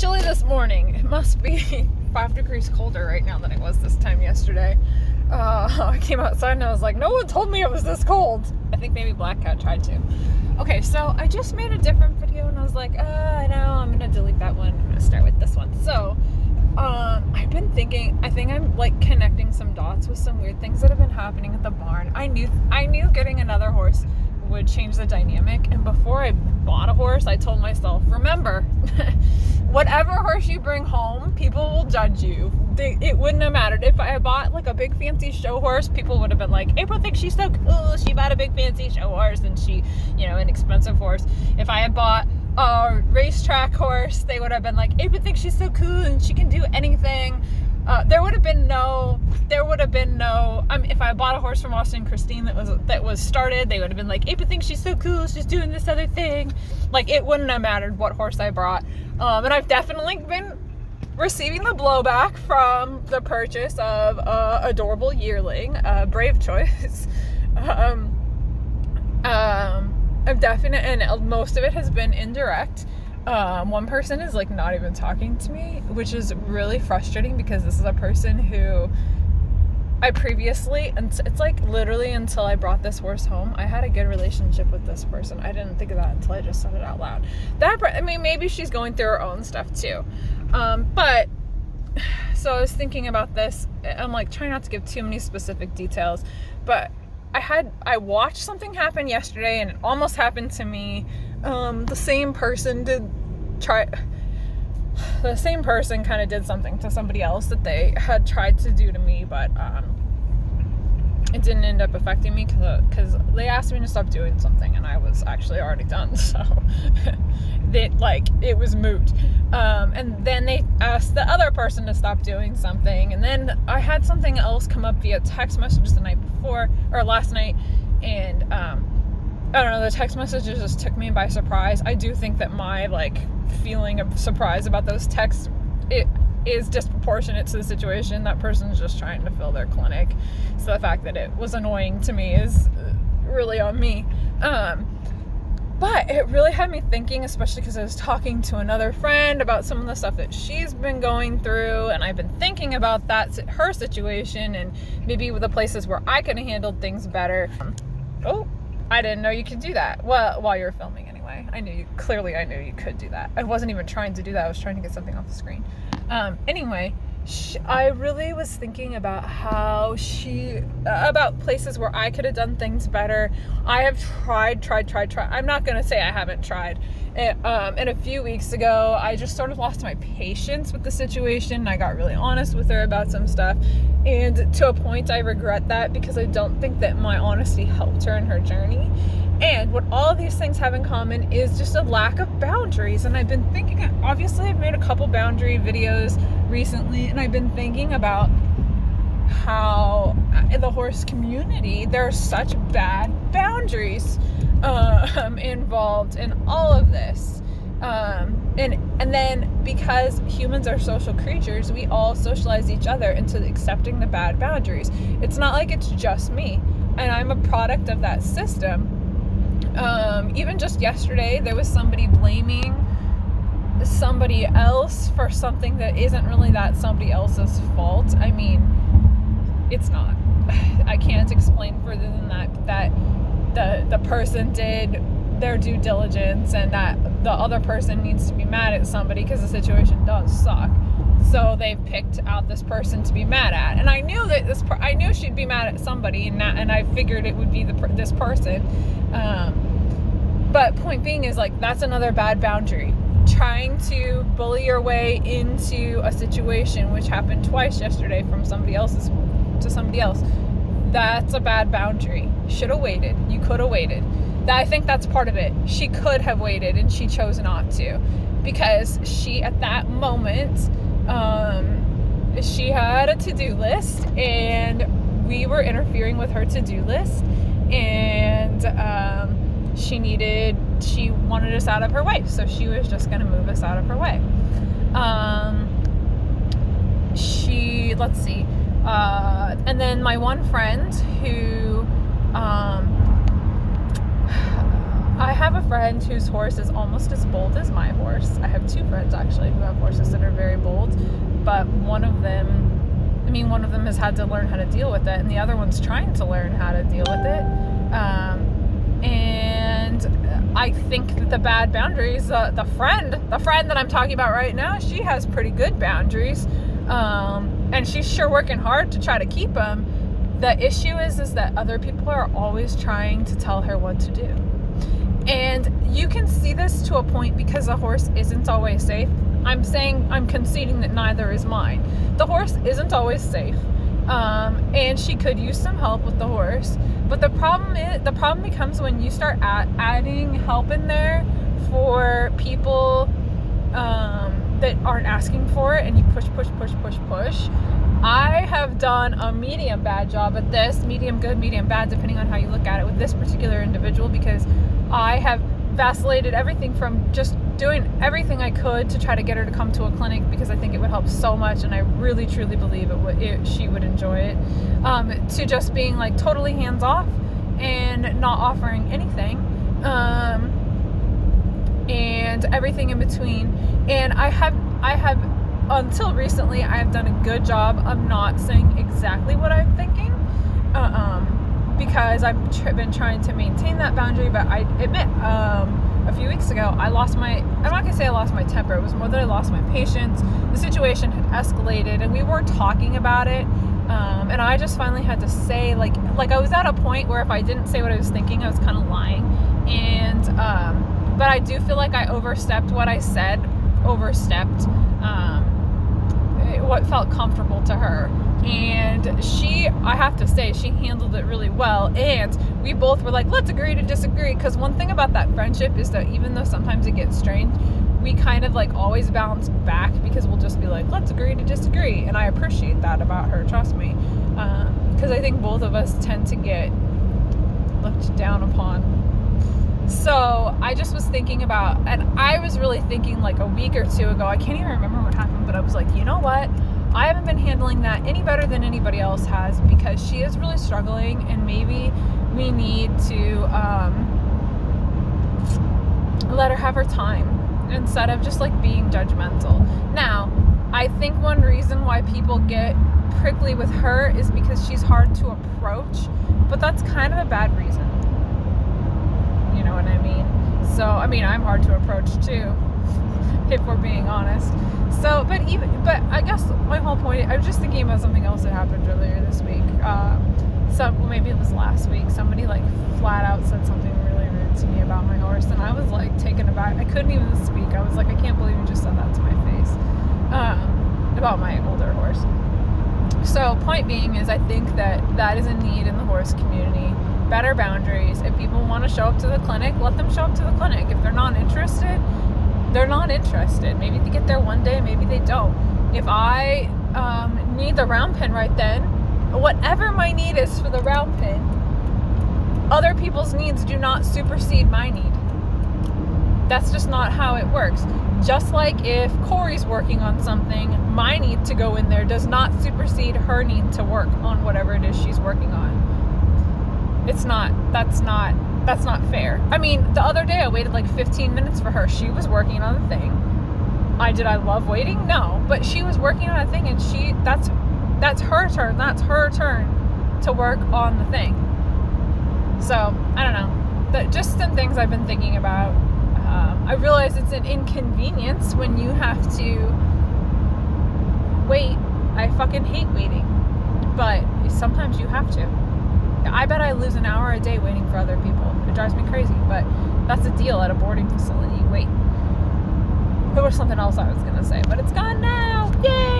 chilly this morning. It must be 5 degrees colder right now than it was this time yesterday. I came outside and I was like, no one told me it was this cold. I think maybe Black Cat tried to. Okay, so I just made a different video and I was like, I know, I'm going to delete that one. I'm going to start with this one. So, I've been thinking, I think I'm like connecting some dots with some weird things that have been happening at the barn. I knew getting another horse would change the dynamic, and before I bought a horse, I told myself, remember, whatever horse you bring home, people will judge you. It wouldn't have mattered. If I had bought like a big fancy show horse, people would have been like, April thinks she's so cool, she bought a big fancy show horse, and she, an expensive horse. If I had bought a racetrack horse, they would have been like, April thinks she's so cool and she can do anything. There would have been no, if I bought a horse from Austin Christine that was started, they would have been like, April thinks she's so cool, she's doing this other thing. Like, it wouldn't have mattered what horse I brought. And I've definitely been receiving the blowback from the purchase of adorable yearling, Brave Choice. And most of it has been indirect. One person is like not even talking to me, which is really frustrating because this is a person who I previously, and it's like literally until I brought this horse home, I had a good relationship with this person. I didn't think of that until I just said it out loud. Maybe she's going through her own stuff too. But so I was thinking about this. I'm like trying not to give too many specific details, but I watched something happen yesterday and it almost happened to me. The same person kind of did something to somebody else that they had tried to do to me, but it didn't end up affecting me because they asked me to stop doing something and I was actually already done, so it was moot. And then they asked the other person to stop doing something, and then I had something else come up via text messages the night before, or last night, and I don't know, the text messages just took me by surprise. I do think that my feeling of surprise about those texts, it is disproportionate to the situation. That person's just trying to fill their clinic, so the fact that it was annoying to me is really on me. But it really had me thinking, especially because I was talking to another friend about some of the stuff that she's been going through, and I've been thinking about her situation and maybe the places where I could have handled things better. Oh, I didn't know you could do that. Well, while you were filming anyway. I knew you could do that. I wasn't even trying to do that. I was trying to get something off the screen. Anyway, I really was thinking about about places where I could have done things better. I have tried. I'm not going to say I haven't tried. And a few weeks ago, I just sort of lost my patience with the situation. I got really honest with her about some stuff. And to a point, I regret that because I don't think that my honesty helped her in her journey. And what all of these things have in common is just a lack of boundaries. And I've been thinking, obviously I've made a couple boundary videos recently, and I've been thinking about how in the horse community, there are such bad boundaries involved in all of this. And then because humans are social creatures, we all socialize each other into accepting the bad boundaries. It's not like it's just me, and I'm a product of that system. Even just yesterday, there was somebody blaming somebody else for something that isn't really that somebody else's fault. I mean, it's not. I can't explain further than that the person did their due diligence and that the other person needs to be mad at somebody because the situation does suck. So they've picked out this person to be mad at, and I knew that I knew she'd be mad at somebody, and I figured it would be this person. But point being is that's another bad boundary. Trying to bully your way into a situation, which happened twice yesterday from somebody else's to somebody else. That's a bad boundary. Should have waited. You could have waited. I think that's part of it. She could have waited and she chose not to, because she at that moment she had a to-do list and we were interfering with her to-do list, and she wanted us out of her way, so she was just going to move us out of her way. Let's see, and then my one friend who I have a friend whose horse is almost as bold as my horse. I have two friends actually who have horses that are very bold, but one of them has had to learn how to deal with it, and the other one's trying to learn how to deal with it. And I think that the bad boundaries, the friend that I'm talking about right now, she has pretty good boundaries, and she's sure working hard to try to keep them. The issue is that other people are always trying to tell her what to do. And you can see this to a point because the horse isn't always safe. I'm conceding that neither is mine. The horse isn't always safe. And she could use some help with the horse. But the problem becomes when you start adding help in there for people that aren't asking for it, and you push. I have done a medium bad job at this, medium good, medium bad, depending on how you look at it, with this particular individual, because I have vacillated everything from just doing everything I could to try to get her to come to a clinic because I think it would help so much, and I really truly believe she would enjoy it, to just being like totally hands off and not offering anything, and everything in between. And I have until recently, I have done a good job of not saying exactly what I'm thinking, because I've been trying to maintain that boundary. But I admit, a few weeks ago, I'm not going to say I lost my temper. It was more that I lost my patience. The situation had escalated, and we were talking about it. And I just finally had to say, like I was at a point where if I didn't say what I was thinking, I was kind of lying. And, but I do feel like I overstepped what I said, what felt comfortable to her. And I have to say, she handled it really well. And we both were like, let's agree to disagree. Because one thing about that friendship is that even though sometimes it gets strained, we kind of like always bounce back, because we'll just be like, let's agree to disagree. And I appreciate that about her, trust me. Because I think both of us tend to get looked down upon. So I just was thinking about, and I was really thinking like a week or two ago, I can't even remember what happened, but I was like, you know what? I haven't been handling that any better than anybody else has, because she is really struggling, and maybe we need to let her have her time instead of just like being judgmental. Now, I think one reason why people get prickly with her is because she's hard to approach, but that's kind of a bad reason. You know what I mean? So, I mean, I'm hard to approach too, if we're being honest. So, but I guess my whole point, I was just thinking about something else that happened earlier this week. Maybe it was last week. Somebody like flat out said something really rude to me about my horse, and I was like taken aback. I couldn't even speak. I was like, I can't believe you just said that to my face, about my older horse. So, point being is, I think that is a need in the horse community. Better boundaries. If people want to show up to the clinic, let them show up to the clinic. If they're not interested, they're not interested. Maybe they get there one day, maybe they don't. If I need the round pin right then, whatever my need is for the round pin, other people's needs do not supersede my need. That's just not how it works. Just like if Corey's working on something, my need to go in there does not supersede her need to work on whatever it is she's working on. That's not fair. I mean, the other day I waited like 15 minutes for her. She was working on a thing. Did I love waiting? No, but she was working on a thing, and that's her turn. That's her turn to work on the thing. So, I don't know. Just some things I've been thinking about. I realize it's an inconvenience when you have to wait. I fucking hate waiting, but sometimes you have to. I bet I lose an hour a day waiting for other people. It drives me crazy, but that's the deal at a boarding facility. Wait. There was something else I was going to say, but it's gone now. Yay!